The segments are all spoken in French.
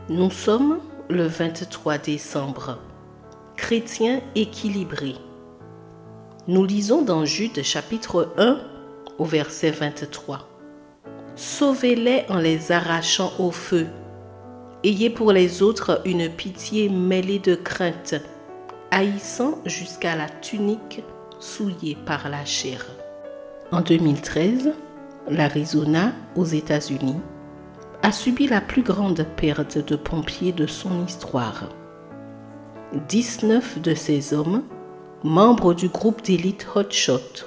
Nous sommes le 23 décembre. Chrétiens équilibrés. Nous lisons dans Jude chapitre 1 au verset 23. Sauvez-les en les arrachant au feu. Ayez pour les autres une pitié mêlée de crainte, haïssant jusqu'à la tunique souillée par la chair. En 2013, l'Arizona, aux États-Unis, a subi la plus grande perte de pompiers de son histoire. 19 de ces hommes, membres du groupe d'élite Hotshot,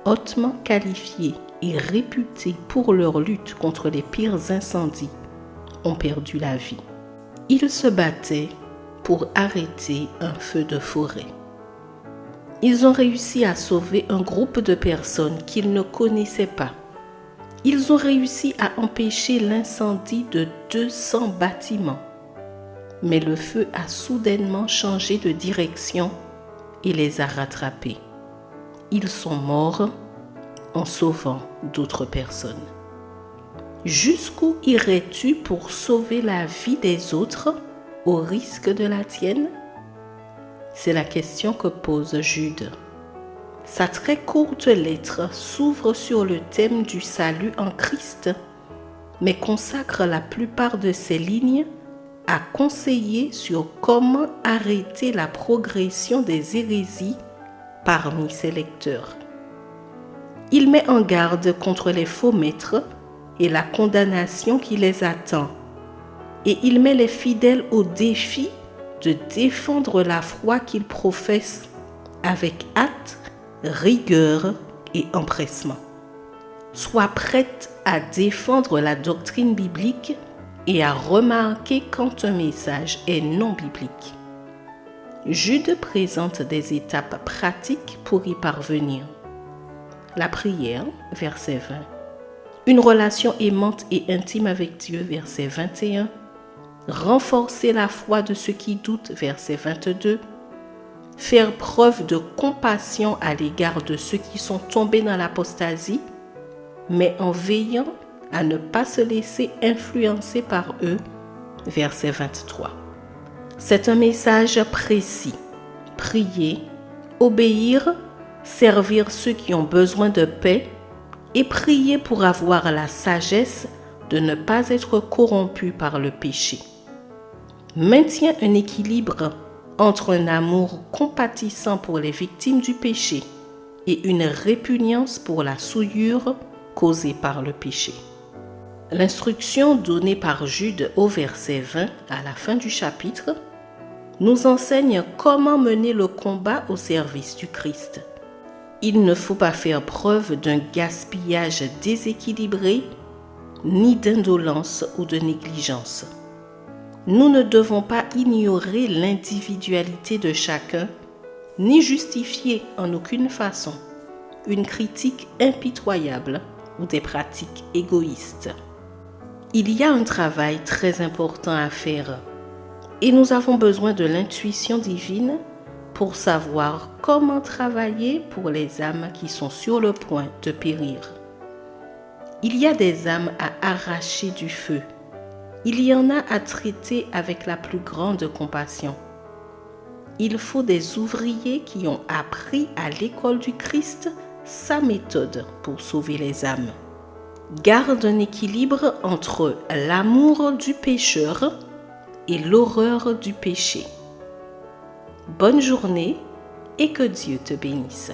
hautement qualifiés et réputés pour leur lutte contre les pires incendies, ont perdu la vie. Ils se battaient pour arrêter un feu de forêt. Ils ont réussi à sauver un groupe de personnes qu'ils ne connaissaient pas. Ils ont réussi à empêcher l'incendie de 200 bâtiments. Mais le feu a soudainement changé de direction et les a rattrapés. Ils sont morts en sauvant d'autres personnes. Jusqu'où irais-tu pour sauver la vie des autres au risque de la tienne? C'est la question que pose Jude. Sa très courte lettre s'ouvre sur le thème du salut en Christ, mais consacre la plupart de ses lignes à conseiller sur comment arrêter la progression des hérésies parmi ses lecteurs. Il met en garde contre les faux maîtres et la condamnation qui les attend, et il met les fidèles au défi de défendre la foi qu'ils professent avec hâte, rigueur et empressement. Sois prête à défendre la doctrine biblique et à remarquer quand un message est non biblique. Jude présente des étapes pratiques pour y parvenir. La prière, verset 20. Une relation aimante et intime avec Dieu, verset 21. Renforcer la foi de ceux qui doutent, verset 22. Faire preuve de compassion à l'égard de ceux qui sont tombés dans l'apostasie, mais en veillant à ne pas se laisser influencer par eux, verset 23. C'est un message précis. Prier, obéir, servir ceux qui ont besoin de paix et prier pour avoir la sagesse de ne pas être corrompu par le péché. Maintient un équilibre entre un amour compatissant pour les victimes du péché et une répugnance pour la souillure causée par le péché. L'instruction donnée par Jude au verset 20 à la fin du chapitre nous enseigne comment mener le combat au service du Christ. Il ne faut pas faire preuve d'un gaspillage déséquilibré, ni d'indolence ou de négligence. Nous ne devons pas ignorer l'individualité de chacun, ni justifier en aucune façon une critique impitoyable ou des pratiques égoïstes. Il y a un travail très important à faire et nous avons besoin de l'intuition divine pour savoir comment travailler pour les âmes qui sont sur le point de périr. Il y a des âmes à arracher du feu. Il y en a à traiter avec la plus grande compassion. Il faut des ouvriers qui ont appris à l'école du Christ sa méthode pour sauver les âmes. Garde un équilibre entre l'amour du pécheur et l'horreur du péché. Bonne journée et que Dieu te bénisse.